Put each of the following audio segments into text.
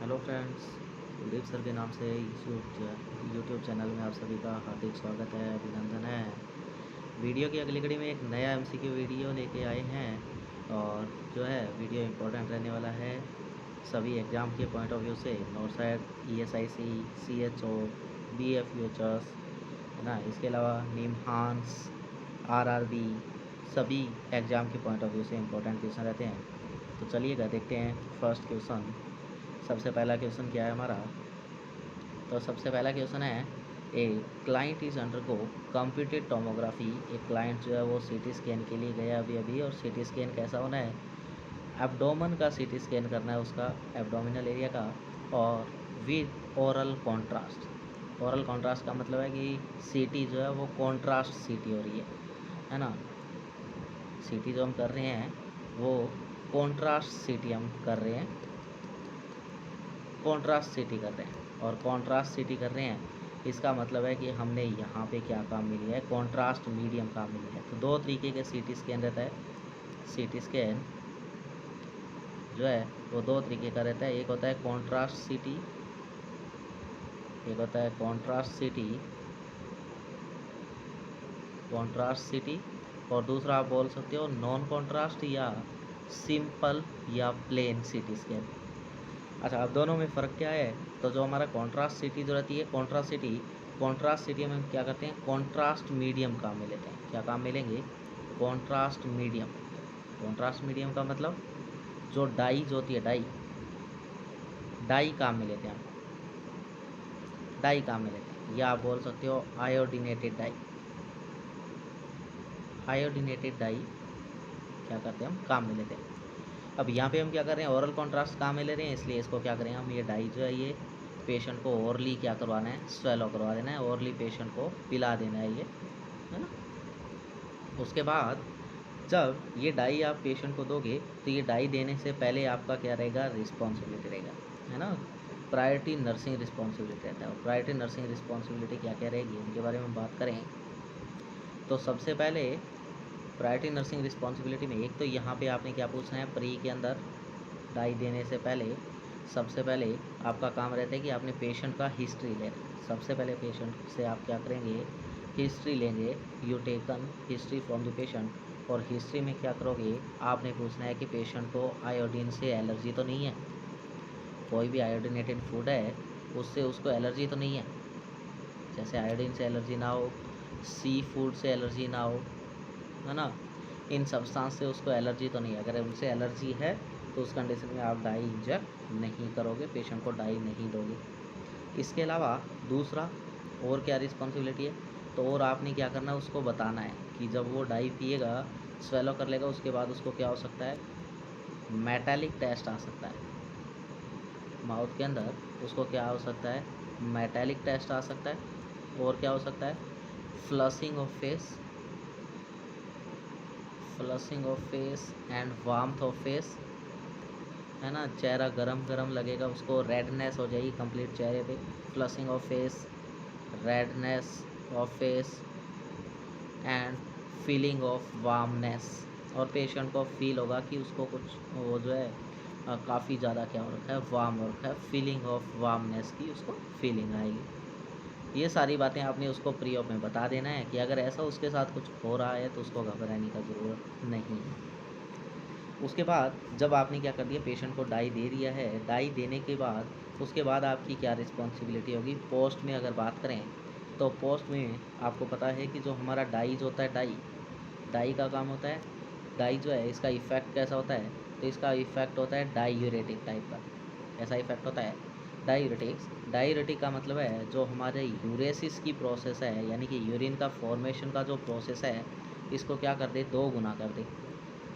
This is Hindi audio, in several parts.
हेलो फ्रेंड्स, कुलदीप सर के नाम से इस यूट्यूब चैनल में आप सभी का हार्दिक स्वागत है, अभिनंदन है। वीडियो की अगली कड़ी में एक नया एमसीक्यू वीडियो लेके आए हैं और जो है वीडियो इम्पोर्टेंट रहने वाला है सभी एग्ज़ाम के पॉइंट ऑफ व्यू से। नॉर्सैट, ईएसआईसी, सीएचओ, बीएफयूएचएस है ना, इसके अलावा निम्हांस, आरआरबी, सभी एग्ज़ाम के पॉइंट ऑफ व्यू से इम्पोर्टेंट क्वेश्चन रहते हैं। तो चलिएगा देखते हैं फर्स्ट क्वेश्चन। सबसे पहला क्वेश्चन क्या है हमारा? तो सबसे पहला क्वेश्चन है, a client is undergo computed tomography. एक क्लाइंट जो है वो सीटी स्कैन के लिए गया अभी और सीटी स्कैन कैसा होना है? एब्डोमेन का सीटी स्कैन करना है, उसका एब्डोमिनल एरिया का, और with oral contrast. Oral contrast का मतलब है कि सीटी जो है वो कॉन्ट्रास्ट सीटी हो रही है ना। सीटी जो हम कर रहे हैं वो कॉन्ट्रास्ट सीटी हम कर रहे हैं, कॉन्ट्रास्ट सिटी कर रहे हैं। और कॉन्ट्रास्ट सिटी कर रहे हैं इसका मतलब है कि हमने यहाँ पे क्या काम मिली है? कॉन्ट्रास्ट मीडियम काम मिली है। तो दो तरीके के सीटी स्कैन रहता है। सीटी स्कैन जो है वो दो तरीके का रहता है। एक होता है कॉन्ट्रास्ट सिटी, एक होता है कॉन्ट्रास्ट सिटी, कॉन्ट्रास्ट सिटी, और दूसरा आप बोल सकते हो नॉन कॉन्ट्रास्ट या सिंपल या प्लेन सीटी स्कैन। अच्छा, अब दोनों में फ़र्क क्या है? तो जो हमारा कॉन्ट्रास्ट सिटी जो रहती है, कॉन्ट्रास्ट सिटी में हम क्या करते हैं? कॉन्ट्रास्ट मीडियम काम में लेते हैं। क्या काम में लेंगे? Contrast medium. कॉन्ट्रास्ट मीडियम का मतलब जो डाई जो होती है, डाई काम में लेते हैं हम, डाई काम में लेते हैं, या आप बोल सकते हो आयोडीनेटेड डाई। आयोडीनेटेड डाई क्या करते हैं? हम काम में लेते हैं। अब यहाँ पे हम क्या कर रहे हैं? ओरल कॉन्ट्रास्ट काम में ले रहे हैं, इसलिए इसको क्या करेंगे हम? ये डाई जो है ये पेशेंट को ओरली क्या करवाना है? स्वेलो करवा देना है, ओरली पेशेंट को पिला देना है ये, है ना। उसके बाद जब ये डाई आप पेशेंट को दोगे तो ये डाई देने से पहले आपका क्या रहेगा? रिस्पॉन्सिबिलिटी रहेगा, है ना। प्रायोरिटी नर्सिंग रिस्पॉन्सिबिलिटी रहता है। और प्रायोरिटी नर्सिंग रिस्पॉन्सिबिलिटी क्या क्या रहेगी उनके बारे में बात करें तो सबसे पहले प्रायोरिटी नर्सिंग रिस्पॉन्सिबिलिटी में एक तो यहाँ पे आपने क्या पूछना है? प्री के अंदर डाई देने से पहले सबसे पहले आपका काम रहता है कि आपने पेशेंट का हिस्ट्री लेना। सबसे पहले पेशेंट से आप क्या करेंगे? हिस्ट्री लेंगे। You taken history from the patient. और हिस्ट्री में क्या करोगे? आपने पूछना है कि पेशेंट को आयोडीन से एलर्जी तो नहीं है? कोई भी आयोडीनेटेड फूड है उससे उसको एलर्जी तो नहीं है? जैसे आयोडीन से एलर्जी ना हो, सी फूड से एलर्जी ना हो, है ना, इन सब्सटेंस से उसको एलर्जी तो नहीं है। अगर उनसे एलर्जी है तो उस कंडीशन में आप डाई इंजेक्ट नहीं करोगे, पेशेंट को डाई नहीं दोगे। इसके अलावा दूसरा और क्या रिस्पॉन्सिबिलिटी है? तो और आपने क्या करना है? उसको बताना है कि जब वो डाई पिएगा, स्वेलो कर लेगा, उसके बाद उसको क्या हो सकता है? मेटालिक टेस्ट आ सकता है माउथ के अंदर। उसको क्या हो सकता है? मेटालिक टेस्ट आ सकता है। और क्या हो सकता है? Flushing of face, flushing of face and warmth of face, है ना। चेहरा गरम गरम लगेगा उसको, रेडनेस हो जाएगी कंप्लीट चेहरे पे। Flushing of face, redness of face and feeling of warmness. और पेशेंट को फील होगा कि उसको कुछ वो जो है काफ़ी ज़्यादा क्या हो रखा है? वार्म हो रखा है। फीलिंग ऑफ वार्मनेस की उसको फीलिंग आएगी। ये सारी बातें आपने उसको प्री ऑप में बता देना है कि अगर ऐसा उसके साथ कुछ हो रहा है तो उसको घबराने का ज़रूरत नहीं है। उसके बाद जब आपने क्या कर दिया? पेशेंट को डाई दे दिया है। डाई देने के बाद उसके बाद आपकी क्या रिस्पॉन्सिबिलिटी होगी? पोस्ट में अगर बात करें तो पोस्ट में आपको पता है कि जो हमारा डाई जो होता है, डाई का काम होता है, डाई जो है इसका इफ़ेक्ट कैसा होता है? तो इसका इफ़ेक्ट होता है डाईयूरेटिक टाइप का। ऐसा इफ़ेक्ट होता है डाईयूरेटिक्स। डाईयूरेटिक का मतलब है जो हमारे यूरेसिस की प्रोसेस है, यानी कि यूरिन का फॉर्मेशन का जो प्रोसेस है, इसको क्या कर दे? 2 गुना कर दे।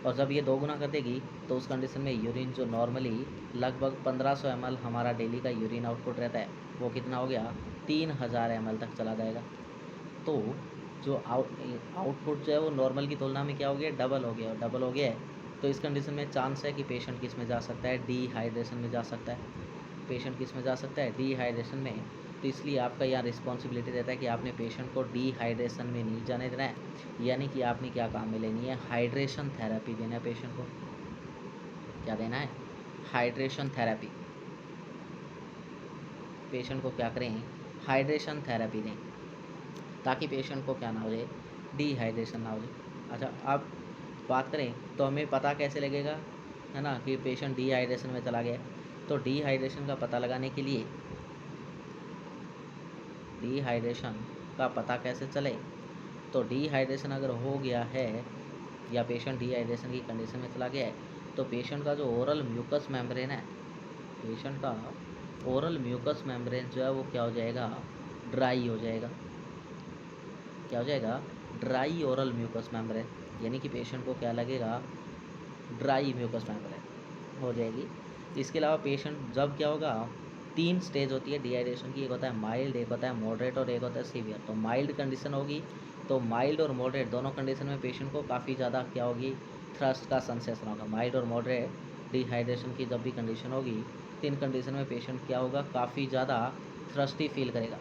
और जब ये 2 गुना कर देगी तो उस कंडीशन में यूरिन जो नॉर्मली लगभग 1500 ml हमारा डेली का यूरिन आउटपुट रहता है, वो कितना हो गया? 3000 ml तक चला जाएगा। तो जो आउटपुट जो है वो नॉर्मल की तुलना में क्या हो गया? डबल हो गया। और डबल हो गया है तो इस कंडीशन में चांस है कि पेशेंट किस में जा सकता है? डिहाइड्रेशन में जा सकता है। पेशेंट किस में जा सकता है? डिहाइड्रेशन में। तो इसलिए आपका यहाँ रिस्पॉन्सिबिलिटी रहता है कि आपने पेशेंट को डिहाइड्रेशन में नहीं जाने देना है, यानी कि आपने क्या काम में लेनी है? हाइड्रेशन थेरेपी देना है पेशेंट को। क्या देना है? Hydration enthalpy. पेशेंट को क्या करें, हाइड्रेशन थेरेपी दें, ताकि पेशेंट को क्या ना हो जाए, डिहाइड्रेशन ना हो जाए। अच्छा, अब बात करें तो हमें पता कैसे लगेगा, है ना, कि पेशेंट डिहाइड्रेशन में चला गया है। तो डिहाइड्रेशन का पता लगाने के लिए, डिहाइड्रेशन का पता कैसे चले, तो डिहाइड्रेशन अगर हो गया है या पेशेंट डिहाइड्रेशन की कंडीशन में चला गया है, तो पेशेंट का जो ओरल म्यूकस मेम्ब्रेन है, पेशेंट का ओरल म्यूकस मेम्ब्रेन जो है वो क्या हो जाएगा, ड्राई हो जाएगा। क्या हो जाएगा, ड्राई ओरल म्यूकस मेम्ब्रेन, यानी कि पेशेंट को क्या लगेगा, ड्राई म्यूकस मेम्ब्रेन हो जाएगी। इसके अलावा पेशेंट जब क्या होगा, 3 स्टेज होती है डिहाइड्रेशन की, एक होता है माइल्ड, एक होता है मॉडरेट और एक होता है सीवियर। तो माइल्ड कंडीशन होगी, तो माइल्ड और मॉडरेट दोनों कंडीशन में पेशेंट को काफ़ी ज़्यादा क्या होगी, थ्रस्ट का सेंसेशन होगा। माइल्ड और मॉडरेट डिहाइड्रेशन की जब भी कंडीशन होगी, 3 कंडीशन में पेशेंट क्या होगा, काफ़ी ज़्यादा थ्रस्टी फील करेगा,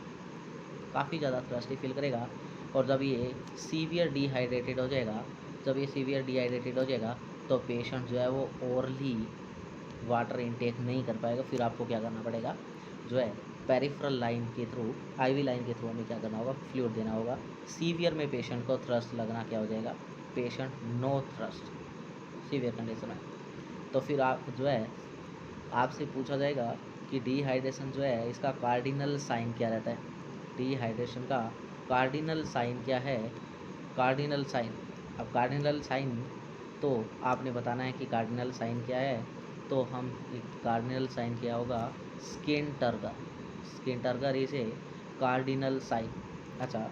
काफ़ी ज़्यादा थ्रस्टी फील करेगा। और जब ये सीवियर डिहाइड्रेटेड हो जाएगा, जब ये सीवियर डिहाइड्रेटेड हो जाएगा, तो पेशेंट जो है वो ओरली वाटर इनटेक नहीं कर पाएगा। फिर आपको क्या करना पड़ेगा, जो है पेरिफेरल लाइन के थ्रू, आईवी लाइन के थ्रू हमें क्या करना होगा, फ्लूइड देना होगा। सीवियर में पेशेंट को थ्रस्ट लगना क्या हो जाएगा, patient no thrust, severe condition में। तो फिर आप जो है, आपसे पूछा जाएगा कि डिहाइड्रेशन जो है इसका कार्डिनल साइन क्या रहता है, डिहाइड्रेशन का कार्डिनल साइन क्या है, कार्डिनल साइन। अब कार्डिनल साइन तो आपने बताना है कि कार्डिनल साइन क्या है। तो हम कार्डिनल साइन क्या होगा, skin turgor, skin turgor is a cardinal sign. अच्छा,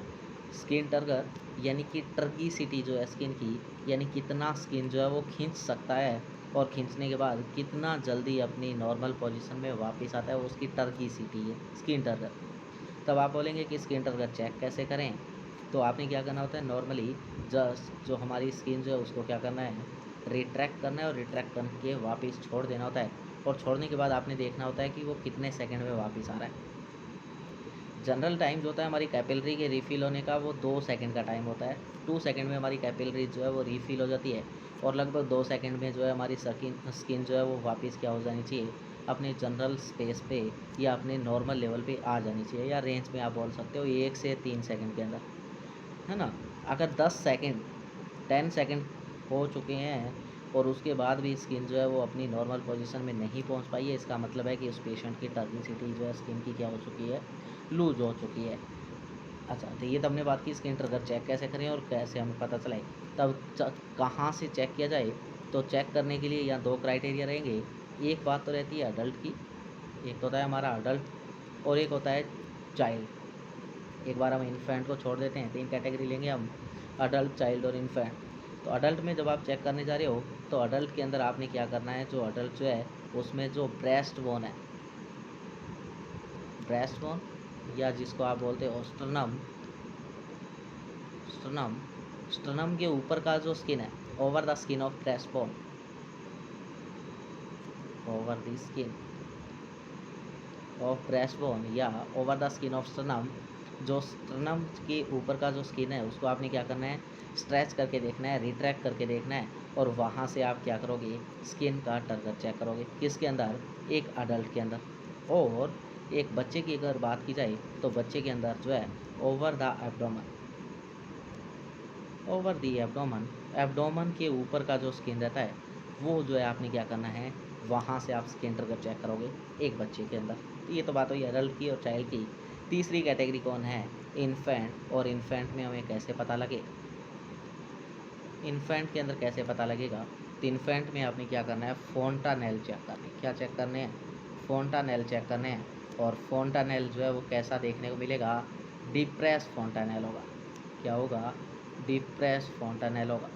स्किन टर्गर यानी कि टर्गीसिटी जो है स्किन की, यानी कितना स्किन जो है वो खींच सकता है और खींचने के बाद कितना जल्दी अपनी नॉर्मल पोजीशन में वापस आता है, वो उसकी टर्गीसिटी है, स्किन टर्गर। तब आप बोलेंगे कि स्किन टर्गर चेक कैसे करें, तो आपने क्या करना होता है, नॉर्मली जस्ट जो हमारी स्किन जो है उसको क्या करना है, रिट्रैक्ट करना है और रिट्रैक्ट करके वापस छोड़ देना होता है। और छोड़ने के बाद आपने देखना होता है कि वो कितने सेकंड में वापस आ रहा है। जनरल टाइम जो होता है हमारी कैपिलरी के रिफ़िल होने का, वो 2 सेकंड का टाइम होता है। 2 सेकंड में हमारी कैपिलरी जो है वो रिफ़िल हो जाती है, और लगभग 2 सेकंड में जो है हमारी स्किन जो है वो वापस क्या हो जानी चाहिए, अपने जनरल स्पेस पे या अपने नॉर्मल लेवल पे आ जानी चाहिए, या रेंज में आप बोल सकते हो 1 से 3 सेकंड के अंदर, है ना। अगर 10 सेकंड, 10 सेकंड हो चुके हैं और उसके बाद भी स्किन जो है वो अपनी नॉर्मल पोजीशन में नहीं पहुंच पाई है, इसका मतलब है कि उस पेशेंट की टर्बिसिटी जो है स्किन की क्या हो चुकी है, लूज हो चुकी है। अच्छा, तो ये तो हमने बात की स्किन ट्रिगर चेक कैसे करें और कैसे हमें पता चले। तब कहाँ से चेक किया जाए, तो चेक करने के लिए यहाँ 2 क्राइटेरिया रहेंगे। एक बात तो रहती है अडल्ट की, एक तो होता है हमारा अडल्ट और एक होता है चाइल्ड। एक बार हम इन्फेंट को छोड़ देते हैं, 3 कैटेगरी लेंगे हम, अडल्ट, चाइल्ड और इन्फेंट। तो अडल्ट में जब आप चेक करने जा रहे हो, तो अडल्ट के अंदर आपने क्या करना है, जो अडल्ट जो है उसमें जो ब्रेस्ट बोन है, ब्रेस्ट बोन या जिसको आप बोलते हो स्टर्नम, स्टर्नम, स्टर्नम के ऊपर का जो स्किन है, over the skin of breast bone, over the skin of breast bone या over the skin of sternum, जो स्टर्नम के ऊपर का जो स्किन है उसको आपने क्या करना है, स्ट्रेच करके देखना है, रिट्रैक्ट करके देखना है, और वहाँ से आप क्या करोगे, स्किन का टर्गर चेक करोगे। किसके अंदर, एक अडल्ट के अंदर। और एक बच्चे की अगर बात की जाए, तो बच्चे के अंदर जो है over the abdomen, over the abdomen, abdomen के ऊपर का जो स्किन रहता है वो जो है आपने क्या करना है, वहाँ से आप स्किन ट्रिगर चेक करोगे एक बच्चे के अंदर। तो ये तो बात हुई एडल्ट की और चाइल्ड की। तीसरी कैटेगरी कौन है, इन्फेंट। और इन्फेंट में हमें कैसे पता लगे, इन्फेंट के अंदर कैसे पता लगेगा, तो इन्फेंट में आपने क्या करना है, फोंटानेल चेक करने, क्या चेक करने हैं, फोंटानेल चेक करने हैं। और फोंटानेल जो है वो कैसा देखने को मिलेगा, डिप्रेस फोंटानेल होगा। क्या होगा, डिप्रेस फोंटानेल होगा।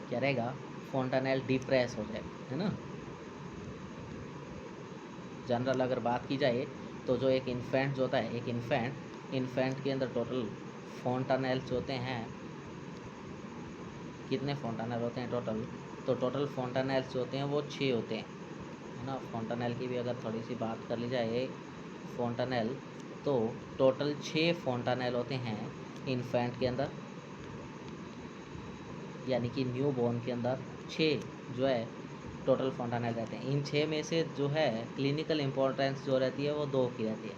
क्या रहेगा, फोंटानेल डिप्रेस हो जाएगा, है ना। जनरल अगर बात की जाए, तो जो एक इन्फेंट जो होता है, एक इन्फेंट, इन्फेंट के अंदर टोटल फोंटानेल्स होते हैं, कितने फोंटानेल होते हैं टोटल, तो टोटल फोंटानेल्स जो होते हैं वो 6 होते हैं, है ना। फोंटानेल की भी अगर थोड़ी सी बात कर ली जाए, फोंटानेल, तो टोटल 6 फोंटानेल होते हैं इन्फेंट के अंदर, यानी कि न्यू बॉर्न के अंदर 6 जो है टोटल फोंटानेल रहते हैं। इन 6 में से जो है क्लिनिकल इम्पोर्टेंस जो रहती है वो 2 की रहती है।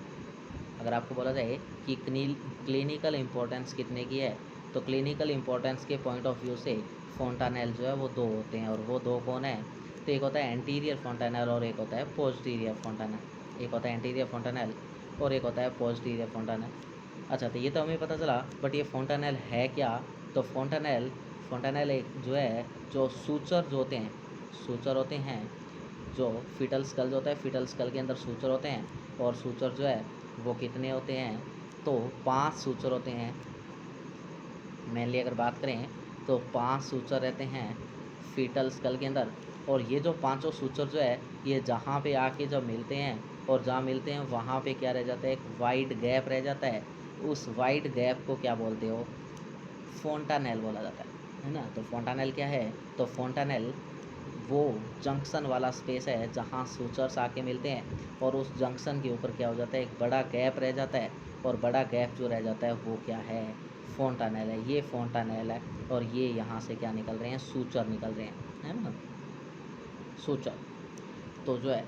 अगर आपको बोला जाए कि क्लिनिकल इम्पोर्टेंस कितने की है, तो क्लिनिकल इम्पोर्टेंस के पॉइंट ऑफ व्यू से फोंटानेल जो है वो 2 होते हैं। और वो 2 कौन है? तो एक होता है एंटीरियर फोंटानेल और एक होता है पोस्टीरियर फोंटानेल। एक होता है एंटीरियर फोंटानेल और एक होता है पोस्टीरियर फोंटानेल। अच्छा, तो ये तो हमें पता चला, बट ये फोंटानेल है क्या? तो फोंटानेल एक जो है, जो सूचर जो होते हैं, सूचर होते हैं, जो फीटल स्कल जो होता है, फीटल स्कल के अंदर सूचर होते हैं। और सूचर जो है वो कितने होते हैं? तो 5 सूचर होते हैं। मेनली अगर बात करें तो 5 सूचर रहते हैं फीटल स्कल के अंदर। और ये जो पांचों सूचर जो है, ये जहाँ पे आके जब मिलते हैं और जहाँ मिलते हैं वहाँ पे क्या रह जाता है? एक वाइड गैप रह जाता है। उस वाइड गैप को क्या बोलते हो? फोंटानेल बोला जाता है ना। तो फोंटानेल क्या है? तो फोंटानेल वो जंक्शन वाला स्पेस है जहाँ सूचर्स आके मिलते हैं और उस जंक्शन के ऊपर क्या हो जाता है? एक बड़ा गैप रह जाता है। और बड़ा गैप जो रह जाता है वो क्या है? फोंटानेल है। ये फोंटानेल है। और ये यहाँ से क्या निकल रहे हैं? सूचर निकल रहे हैं, है ना, सूचर। तो जो है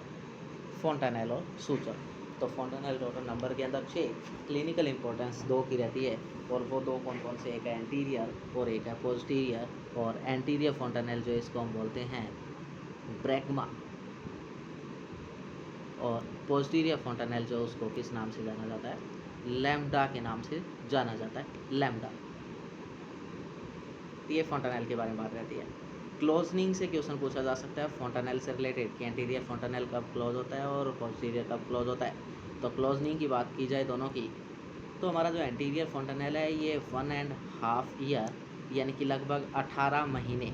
फोंटानेल और सूचर। तो फोंटानेल टोटल नंबर के अंदर 6, क्लिनिकल इंपॉर्टेंस 2 की रहती है। और वो 2 कौन कौन से? एक है एंटीरियर और एक है पोस्टीरियर। और एंटीरियर फोंटानेल जो इसको हम बोलते हैं ब्रैगमा। और पोस्टीरियर फोंटानेल जो उसको किस नाम से जाना जाता है? लैम्डा के नाम से जाना जाता है, लैम्डा। ये फोंटानेल के बारे में बात रहती है। क्लोजनिंग से क्वेश्चन पूछा जा सकता है फोंटानेल से रिलेटेड कि एंटीरियर फोंटानेल कब क्लोज होता है और पोस्टीरियर कब क्लोज होता है। तो क्लोजनिंग की बात की जाए दोनों की, तो हमारा जो एंटीरियर फोंटानेल है ये 1.5 ईयर यानी कि लगभग 18 महीने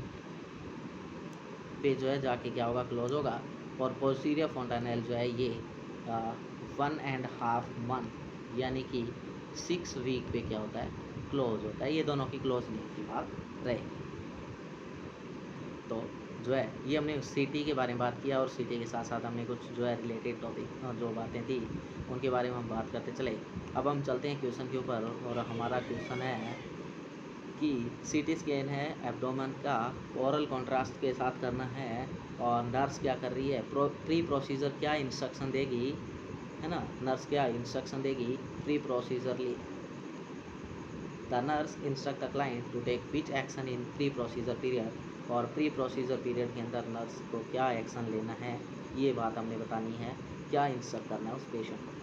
पे जो है जाके क्या होगा? क्लोज होगा। और पोस्टीरियर फोंटानेल जो है ये 1.5 मंथ यानी कि 6 वीक पे क्या होता है? क्लोज होता है। ये दोनों की क्लोजनिंग की बात रहेगी। तो जो है ये हमने सिटी के बारे में बात किया और सिटी के साथ साथ हमने कुछ जो है रिलेटेड टॉपिक जो बातें थी उनके बारे में हम बात करते चले। अब हम चलते हैं क्वेश्चन के ऊपर। और हमारा क्वेश्चन है कि सीटी स्कैन है एब्डोमेन का, ओरल कॉन्ट्रास्ट के साथ करना है। और नर्स क्या कर रही है? प्री प्रोसीजर क्या इंस्ट्रक्शन देगी, है ना? नर्स क्या इंस्ट्रक्शन देगी pre procedurally? The nurse instruct the client to take which action in pre procedure period. और प्री प्रोसीजर पीरियड के अंदर नर्स को क्या एक्शन लेना है, ये बात हमने बतानी है। क्या इंस्ट्रक्ट करना है उस पेशेंट को।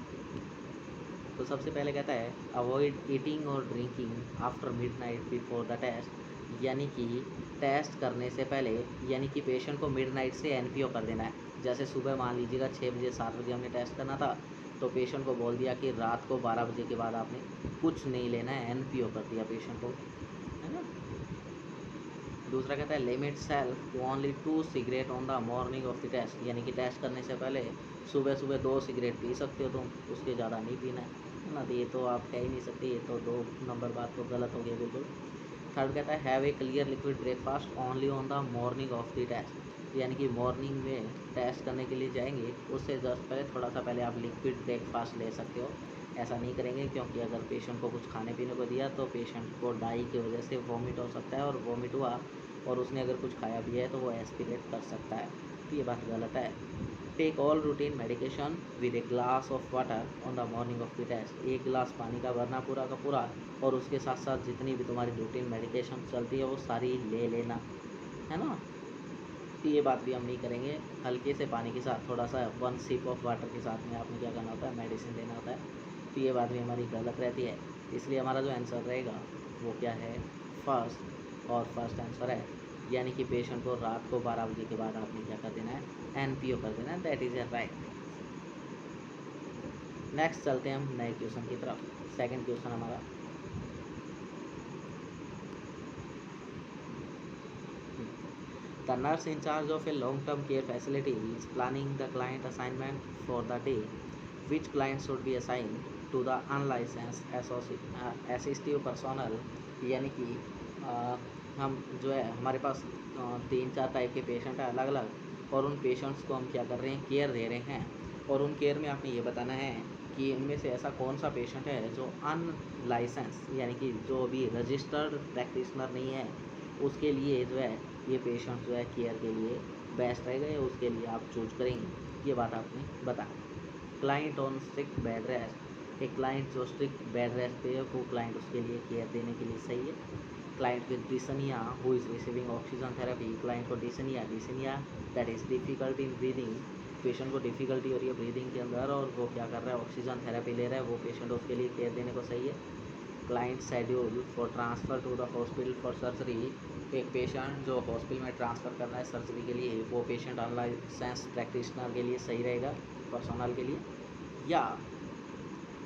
तो सबसे पहले कहता है अवॉइड ईटिंग और drinking after midnight before the test. यानी कि टेस्ट करने से पहले, यानी कि पेशेंट को मिडनाइट से एनपीओ कर देना है। जैसे सुबह मान लीजिएगा 6 बजे 7 बजे हमने टेस्ट करना था, तो पेशेंट को बोल दिया कि रात को 12 बजे के बाद आपने कुछ नहीं लेना है, एनपीओ कर दिया पेशेंट को, है ना। दूसरा कहता है limit self to only 2 cigarette on the morning of the test. यानी कि टेस्ट करने से पहले सुबह सुबह 2 सिगरेट पी सकते हो तुम, उसके ज़्यादा नहीं पीना है ना। तो ये तो आप कह ही नहीं सकते, ये तो 2 नंबर बात तो गलत हो गया बिल्कुल। थर्ड कहता है have a clear liquid breakfast only on the morning of the test. यानी कि मॉर्निंग में टेस्ट करने के लिए जाएंगे उससे जस्ट पहले थोड़ा सा पहले आप लिक्विड ब्रेकफास्ट ले सकते हो। ऐसा नहीं करेंगे क्योंकि अगर पेशेंट को कुछ खाने पीने को दिया तो पेशेंट को डाई की वजह से वॉमिट हो सकता है। और वॉमिट हुआ और उसने अगर कुछ खाया भी है तो वो एस्पिरेट कर सकता है। तो ये बात गलत है। Take all routine medication with a glass of water on the morning of the test. एक गिलास पानी का भरना पूरा का पूरा, और उसके साथ साथ जितनी भी तुम्हारी रूटीन मेडिकेशन चलती है वो सारी ले लेना, है ना। तो ये बात भी हम नहीं करेंगे। हल्के से पानी के साथ थोड़ा सा 1 सिप ऑफ वाटर के साथ में आपने क्या करना होता है? मेडिसिन लेना होता है। तो ये बात भी हमारी गलत रहती है। इसलिए हमारा जो आंसर रहेगा वो क्या है? फर्स्ट। और फर्स्ट आंसर है, यानी कि पेशेंट को रात को 12 बजे के बाद आपने क्या कर देना है? एनपीओ कर देना है। That is a right. Next चलते हैं हम नए क्वेश्चन की तरफ। सेकंड क्वेश्चन हमारा, the nurse in charge of a long-term care facility is planning the client assignment for the day. Which client should be assigned to the unlicensed assistive personnel? यानी कि हम जो है हमारे पास 3-4 टाइप के पेशेंट हैं अलग अलग, और उन पेशेंट्स को हम क्या कर रहे हैं? केयर दे रहे हैं। और उन केयर में आपने ये बताना है कि इनमें से ऐसा कौन सा पेशेंट है जो अनलाइसेंस यानी कि जो अभी रजिस्टर्ड प्रैक्टिशनर नहीं है, उसके लिए जो है ये पेशेंट जो है केयर के लिए बेस्ट रहेगा या उसके लिए आप चूज करेंगे, ये बात आपने बताया। Client on strict bed rest, एक क्लाइंट जो स्ट्रिक्ट बेड रेस्ट पे है वो क्लाइंट उसके लिए केयर देने के लिए सही है। Client with dyspnoea who is receiving oxygen therapy, client को dyspnoea dyspnoea that is difficulty in breathing, patient को डिफ़िकल्टी हो रही है ब्रीदिंग के अंदर और वो क्या कर रहा है, ऑक्सीजन थेरेपी ले रहा है, वो पेशेंट उसके लिए केयर देने को सही है। Client schedule for transfer to the hospital for surgery, एक पेशेंट जो हॉस्पिटल में ट्रांसफ़र करना है सर्जरी के लिए, वो पेशेंट अनलाइसेंस प्रैक्टिशनर के लिए सही रहेगा, पर्सनल के लिए। या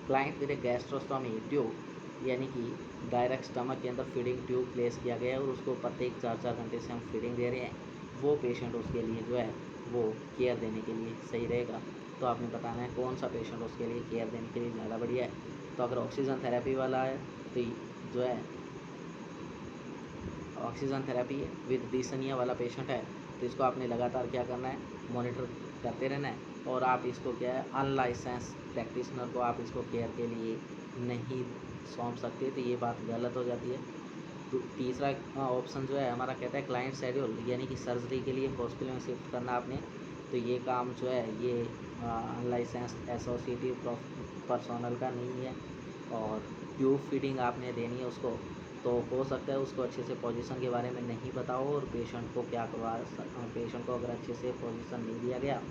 client with A gastrostomy tube, यानी कि डायरेक्ट स्टमक के अंदर फीडिंग ट्यूब प्लेस किया गया है और उसको प्रत्येक 4-4 घंटे से हम फीडिंग दे रहे हैं, वो पेशेंट उसके लिए जो है वो केयर देने के लिए सही रहेगा। तो आपने बताना है कौन सा पेशेंट उसके लिए केयर देने के लिए ज़्यादा बढ़िया है। तो अगर ऑक्सीजन थेरेपी वाला है तो जो है ऑक्सीजन थेरेपी है विद डिसनिया वाला पेशेंट है तो इसको आपने लगातार क्या करना है, मॉनिटर करते रहना है। और आप इसको क्या है, अनलाइसेंस प्रैक्टिशनर को आप इसको केयर के लिए नहीं सौंप सकते, तो ये बात गलत हो जाती है। तो तीसरा ऑप्शन जो है हमारा कहता है क्लाइंट शेड्यूल, यानी कि सर्जरी के लिए हॉस्पिटल में शिफ्ट करना आपने, तो ये काम जो है ये अनलाइसेंस एसोसिएटिव पर्सोनल का नहीं है। और ट्यूब फीडिंग आपने देनी है उसको, तो हो सकता है उसको अच्छे से पोजीशन के बारे में नहीं पता हो और पेशेंट को क्या करवा, पेशेंट को अगर अच्छे से पोजीशन नहीं दिया गया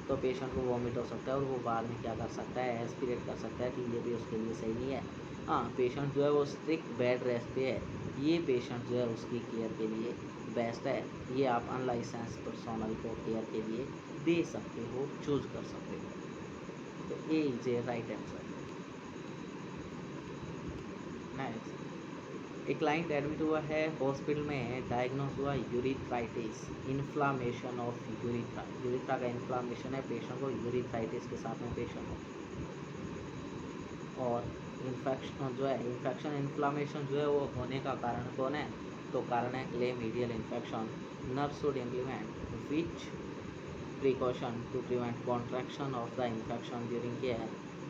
तो पेशेंट को वॉमिट हो सकता है और वो बाद में क्या कर सकता है, एस्पिरेट कर सकता है, तो ये भी उसके लिए सही नहीं है। हाँ, पेशेंट जो है वो स्ट्रिक्ट बेड रेस्ट पे है, ये पेशेंट जो है उसकी केयर के लिए बेस्ट है, ये आप अनलाइसेंस पर्सोनल को केयर के लिए दे सकते हो, चूज कर सकते हो। तो A is a right answer. Next, एक क्लाइंट एडमिट हुआ है हॉस्पिटल में, डायग्नोस हुआ urethritis, inflammation of urethra, urethra का इन्फ्लामेशन है, पेशेंट को यूरिथ्राइटिस के साथ में पेशेंट हो। और इन्फेक्शन जो है, इन्फेक्शन इन्फ्लामेशन जो है वो होने का कारण कौन है, तो कारण है chlamydial infection. Nurse should implement which precaution to prevent contraction of the infection during care,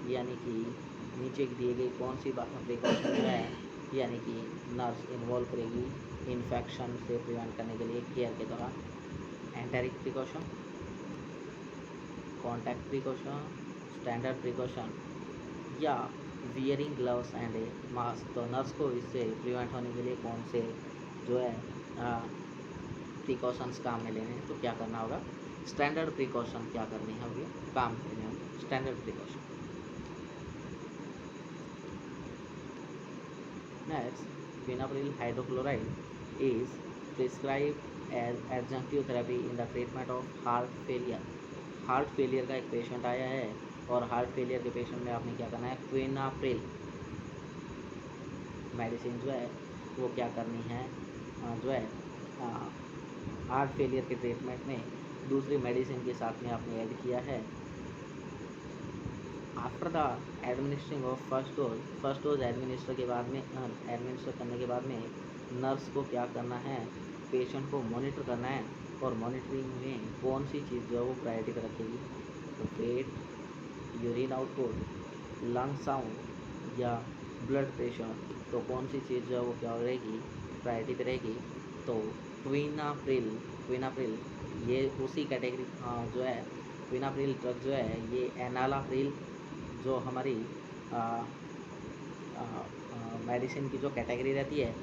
यानी कि नीचे दिए गई कौन सी प्रिकॉशन जो है, यानी कि नर्स इन्वॉल्व करेगी इन्फेक्शन से प्रिवेंट करने के लिए केयर के दौरान। Enteric precaution, contact precaution, standard precaution, या wearing gloves and a mask. तो नर्स को इससे प्रिवेंट होने के लिए कौन से जो है प्रिकॉशंस काम में लेने हैं, तो क्या करना होगा, स्टैंडर्ड प्रिकॉशन क्या करनी है होगी, काम लेने होंगे standard precaution. Next, quinapril hydrochloride is prescribe as adjunctive therapy in the treatment of heart failure. Heart failure का एक पेशेंट आया है और हार्ट फेलियर के पेशेंट में आपने क्या करना है, फिनाप्रिल मेडिसिन जो है वो क्या करनी है, जो है हार्ट फेलियर के ट्रीटमेंट में दूसरी मेडिसिन के साथ में आपने ऐड किया है। After the administering of first dose administer के बाद में एडमिनिस्टर करने के बाद में नर्स को क्या करना है, पेशेंट को मॉनिटर करना है। और मॉनिटरिंग में कौन सी चीज़ जो है वो प्रायोरिटी पर रखेगी, तो weight, urine output, lung sound या ब्लड प्रेशर, तो कौन सी चीज़ जो है वो क्या रहेगी, प्रायोरिटी पे रहेगी, तो क्विनाप्रिल। क्विनाप्रिल ये उसी कैटेगरी जो है, क्विनाप्रिल ड्रग जो है ये एनालाप्रिल जो हमारी मेडिसिन की जो कैटेगरी रहती है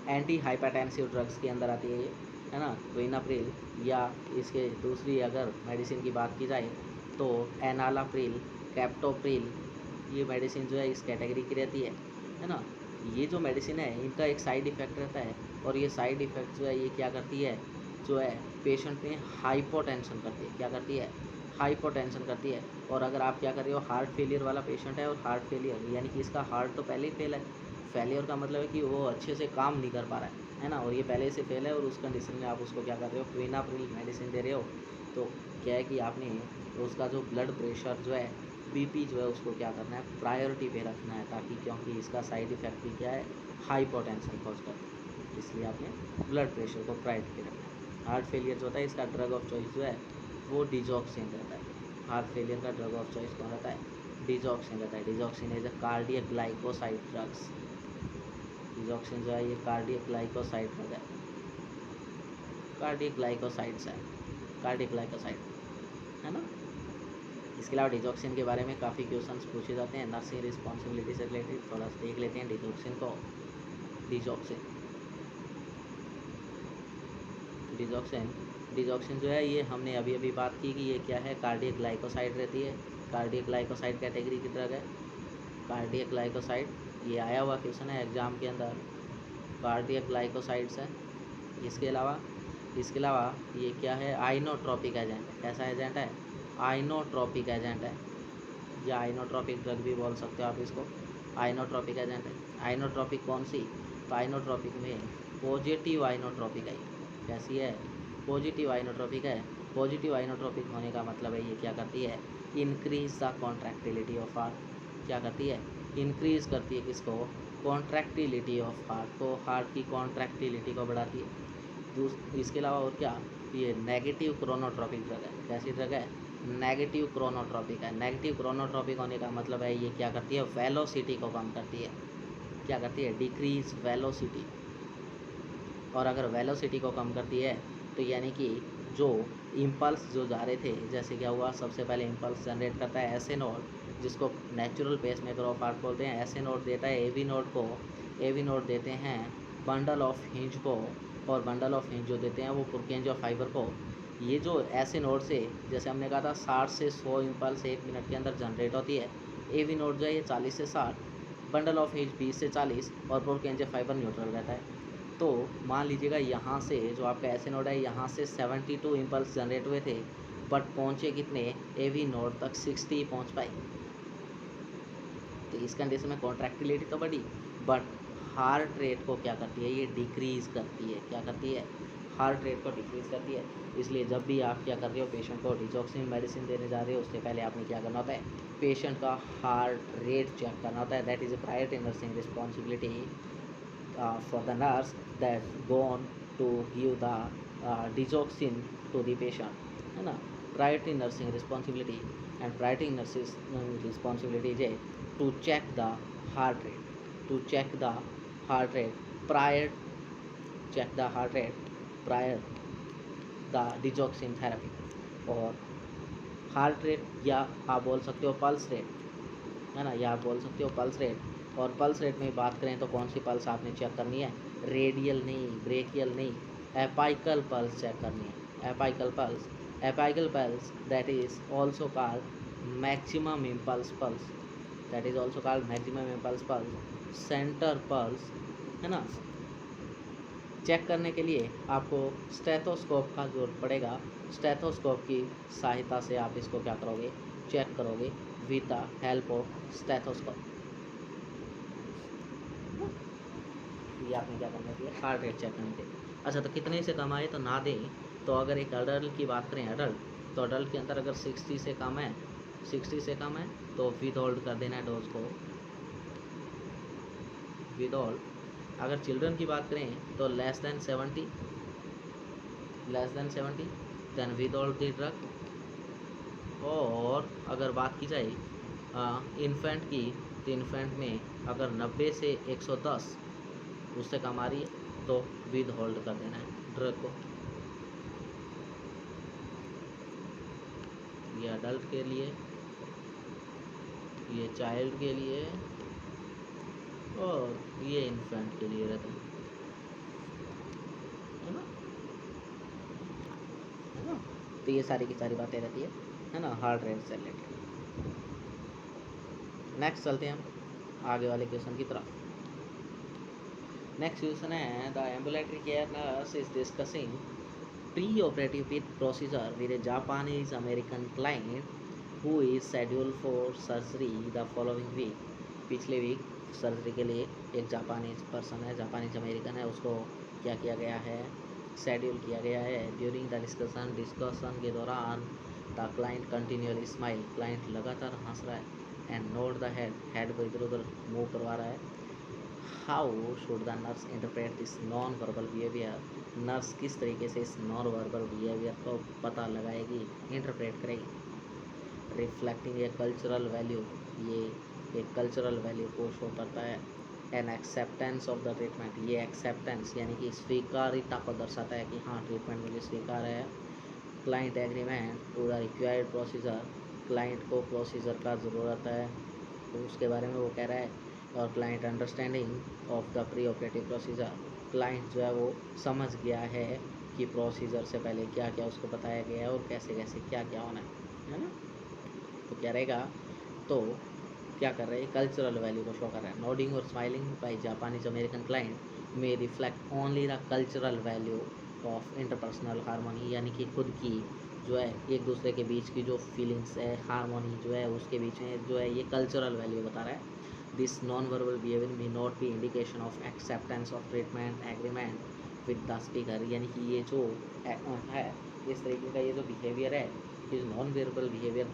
एंटी हाइपरटेंसिव ड्रग्स के अंदर आती है ये, है ना, क्विनाप्रिल। या इसके दूसरी अगर मेडिसिन की बात की जाए तो एनालाप्रिल, कैप्टोप्रिल, ये मेडिसिन जो है इस कैटेगरी की रहती है ना। ये जो मेडिसिन है इनका एक साइड इफ़ेक्ट रहता है और ये साइड इफ़ेक्ट जो है ये क्या करती है, जो है पेशेंट में हाइपोटेंशन करती है, क्या करती है, हाइपोटेंशन करती है। और अगर आप क्या कर रहे हो, हार्ट फेलियर वाला पेशेंट है और हार्ट फेलियर यानी कि इसका हार्ट तो पहले ही फेल है, फेलियर का मतलब है कि वो अच्छे से काम नहीं कर पा रहा है ना, और ये पहले से फेल है और उस कंडीशन में आप उसको क्या कर रहे हो, क्विनाप्रिल मेडिसिन दे रहे हो। तो क्या है कि आपने उसका जो ब्लड प्रेशर जो है, बीपी जो है उसको क्या करना है, प्रायोरिटी पे रखना है, ताकि क्योंकि इसका साइड इफ़ेक्ट भी क्या है, हाइपोटेंशन कॉज करता है, इसलिए आपने ब्लड प्रेशर को प्रायोरिटी पे रखना है। हार्ट फेलियर जो होता है इसका ड्रग ऑफ चॉइस जो है वो डिजॉक्सिन रहता है। हार्ट फेलियर का ड्रग ऑफ चॉइस कौन रहता है, डिजॉक्सिन रहता है। Digoxin is a cardiac glycoside drugs, digoxin जो है ये कार्डियक ग्लाइकोसाइड ड्रग है। कार्डियक ग्लाइकोसाइड्स है, कार्डियक ग्लाइकोसाइड, है ना। इसके अलावा डिजॉक्सिन के बारे में काफ़ी क्वेश्चंस पूछे जाते हैं नर्सिंग रिस्पॉन्सिबिलिटी से रिलेटेड, थोड़ा सा देख लेते हैं डिजॉक्सिन को। डिजॉक्सिन डिजॉक्सिन डिजॉक्सिन जो है ये हमने अभी अभी बात की कि ये क्या है, कार्डियक ग्लाइकोसाइड रहती है। कार्डियक ग्लाइकोसाइड कैटेगरी की तरह है कार्डियक ग्लाइकोसाइड, ये आया हुआ क्वेश्चन है एग्जाम के अंदर, कार्डियक ग्लाइकोसाइड्स है। इसके अलावा ये क्या है, आइनोट्रोपिक एजेंट। कैसा एजेंट है, आइनोट्रोपिक एजेंट है, या आइनोट्रोपिक ड्रग भी बोल सकते हो आप इसको। आइनोट्रोपिक एजेंट है। आइनोट्रोपिक कौन सी, तो आइनोट्रोपिक में पॉजिटिव आइनोट्रोपिक है। कैसी है, पॉजिटिव आइनोट्रोपिक है। पॉजिटिव आइनोट्रोपिक होने का मतलब है ये क्या करती है, increase the contractility of heart. क्या करती है, इंक्रीज करती है किसको, कॉन्ट्रैक्टिलिटी ऑफ हार्ट को, हार्ट की कॉन्ट्रैक्टिलिटी को बढ़ाती है। इसके अलावा और क्या, ये नेगेटिव क्रोनोट्रॉपिक ड्रग है। कैसी ड्रग है, नेगेटिव क्रोनोट्रॉपिक है। नेगेटिव क्रोनोट्रॉपिक होने का मतलब है ये क्या करती है, वेलोसिटी को कम करती है। क्या करती है, डिक्रीज वेलोसिटी। और अगर वेलोसिटी को कम करती है तो यानी कि जो इम्पल्स जो जा रहे थे, जैसे क्या हुआ, सबसे पहले इम्पल्स जनरेट करता है एस ए नोड, जिसको नेचुरल पेसमेकर ऑफ हार्ट बोलते हैं। एस ए नोड देता है एवी नोड को, एवी नोड देते हैं बंडल ऑफ हिंज को, और बंडल ऑफ हिंज जो देते हैं वो पुरकेंज ऑफ फाइबर को। ये जो ऐसे नोड से, जैसे हमने कहा था 60 से 100 इम्पल्स 1 मिनट के अंदर जनरेट होती है, एवी नोड जो है ये 40 से 60, बंडल ऑफ हिंज 20 से 40, और पुरकेंज ऑफ फाइबर न्यूट्रल रहता है। तो मान लीजिएगा यहाँ से जो आपका ऐसे नोड है, यहाँ से 72 इम्पल्स जनरेट हुए थे, बट पहुँचे कितने, एवी नोड तक 60 पहुँच पाए। तो इस कंडीशन में कॉन्ट्रैक्टिलिटी तो बढ़ी, बट हार्ट रेट को क्या करती है, ये डिक्रीज़ करती है। क्या करती है, हार्ट रेट को डिक्रीज़ करती है। इसलिए जब भी आप क्या कर रहे हो, पेशेंट को डिजॉक्सिन मेडिसिन देने जा रहे हो, उससे पहले आपने क्या करना होता है, पेशेंट का हार्ट रेट चेक करना होता है। That is a priority nursing responsibility for the nurse that go on to give the digoxin to the patient, है ना। Priority nursing responsibility, and priority nursing responsibility is to check the heart rate, to check the heart rate prior, check the heart rate prior the digoxin therapy। और हार्ट रेट, या आप बोल सकते हो पल्स रेट, है ना, या आप बोल सकते हो पल्स रेट। और पल्स रेट में बात करें तो कौन सी पल्स आपने चेक करनी है, रेडियल नहीं, ब्रेकियल नहीं, एपाइकल पल्स चेक करनी है। Apical pulse, apical pulse that is also called maximum impulse pulse, that is also called maximum impulse pulse, centre pulse, है ना। चेक करने के लिए आपको स्टेथोस्कोप का जरूरत पड़ेगा। स्टेथोस्कोप की सहायता से आप इसको क्या करोगे, चेक करोगे with the help of stethoscope. ये आपने क्या करना चाहिए, हार्ट रेट चेक करने के। अच्छा, तो कितने से कम आए तो ना दें। तो अगर एक अडल्ट की बात करें, अडल्ट, तो अडल्ट के अंदर अगर 60 से कम है, 60 से कम है तो विद होल्ड कर देना है डोज को, विद होल्ड। अगर चिल्ड्रन की बात करें तो less than 70, then withhold the drug. और अगर बात की जाए इन्फेंट की, तो इन्फेंट में अगर 90 से 110 उससे कम आ रही है तो विद होल्ड कर देना है ड्रग को। ये अडल्ट के लिए, ये चाइल्ड के लिए, और ये इन्फेंट के लिए रहता है ना, है ना। तो ये सारी की सारी बातें रहती है ना, हार्ट रेट से रिलेटेड। नेक्स्ट चलते हैं हम आगे वाले क्वेश्चन की तरफ। नेक्स्ट क्वेश्चन है, the ambulatory care nurse is discussing pre-operative procedure with a Japanese American client who is scheduled for surgery the following week। पिछले वीक सर्जरी के लिए एक जापानीज पर्सन है, जापानीज अमेरिकन है, उसको क्या किया गया है, शेड्यूल किया गया है। ड्यूरिंग द डिस्कशन के दौरान the client continually smile, client लगातार हंस रहा है, and node the head, head को इधर उधर मूव करवा रहा है। How should the nurse interpret this non verbal behaviour, nurse किस तरीके से इस नॉन वर्बल बिहेवियर को पता लगाएगी, इंटरप्रेट करेगी। रिफ्लेक्टिंग ए कल्चरल वैल्यू, ये एक कल्चरल वैल्यू को शो करता है। N acceptance of the treatment, ये एक्सेप्टेंस यानी कि स्वीकार्यता को दर्शाता है कि हाँ ट्रीटमेंट मुझे स्वीकार है। Client agreement to the required procedure, client को प्रोसीजर का ज़रूरत है तो उसके बारे में वो कह रहा है। और client understanding of the pre operative procedure, client जो है वो समझ गया है कि प्रोसीजर से पहले क्या क्या उसको बताया गया है और कैसे कैसे क्या क्या होना है ना। तो क्या रहेगा, तो क्या कर रहे हैं, कल्चरल वैल्यू को शो कर रहा है। नोडिंग और smiling by Japanese American client में reflect only the cultural value of interpersonal harmony, यानी कि खुद की जो है एक दूसरे के बीच की जो फीलिंग्स है, हारमोनी जो है उसके बीच में जो है ये कल्चरल वैल्यू बता रहा है। This non verbal behaviour may not be indication of acceptance of treatment agreement with the speaker, यानी कि ये जो है इस तरीके का ये जो बिहेवियर है, ये नॉन वेरेबल बिहेवियर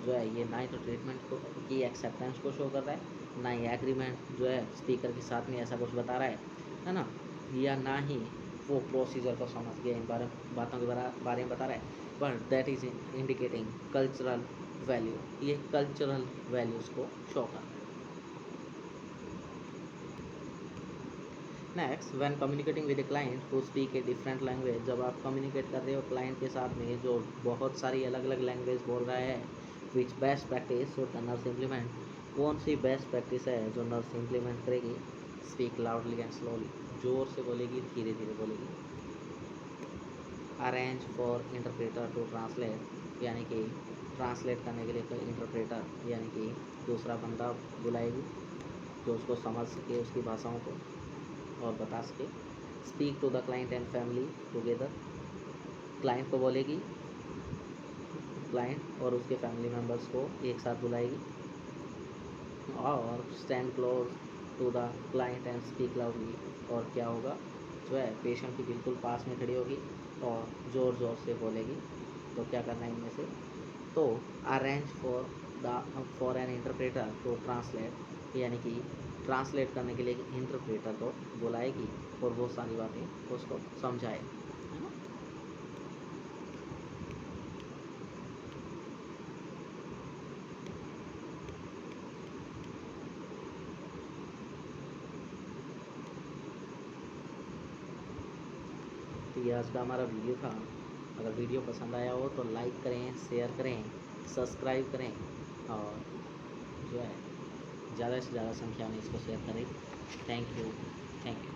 जो है ये ना ही तो ट्रीटमेंट को की एक्सेप्टेंस को शो कर रहा है, ना ही एग्रीमेंट जो है स्पीकर के साथ में ऐसा कुछ बता रहा है ना, या ना ही वो प्रोसीजर को समझ गया इन बातों के बारे में बता रहा है, but that is indicating cultural value, ये कल्चरल वैल्यूज़ को शो कर रहा है। Next, when communicating with a client who speak a different language, जब आप कम्युनिकेट कर रहे हो क्लाइंट के साथ में जो बहुत सारी अलग अलग लैंग्वेज बोल रहा है, विच बेस्ट प्रैक्टिस और द नर्स इम्प्लीमेंट, कौन सी बेस्ट प्रैक्टिस है जो नर्स इम्प्लीमेंट करेगी। स्पीक लाउडली एंड स्लोली, जोर से बोलेगी, धीरे धीरे बोलेगी। Arrange for interpreter to translate, यानी कि ट्रांसलेट करने के लिए कोई इंटरप्रेटर यानी कि दूसरा बंदा बुलाएगी जो उसको समझ सके उसकी भाषाओं को और बता सके। Speak to the client and family together, client को बोलेगी, क्लाइंट और उसके फैमिली मेम्बर्स को एक साथ बुलाएगी। और stand close to the client and speak loudly, और क्या होगा जो है पेशेंट के बिल्कुल पास में खड़ी होगी और ज़ोर ज़ोर से बोलेगी। तो क्या करना है इनमें से, तो arrange for an interpreter to translate, यानी कि ट्रांसलेट करने के लिए एक इंटरप्रेटर को बुलाएगी और वो सारी बातें उसको समझाएगी, है ना। तो ये आज का हमारा वीडियो था। अगर वीडियो पसंद आया हो तो लाइक करें, शेयर करें, सब्सक्राइब करें और जो है ज़्यादा से ज़्यादा संख्या में इसको शेयर करें। Thank you.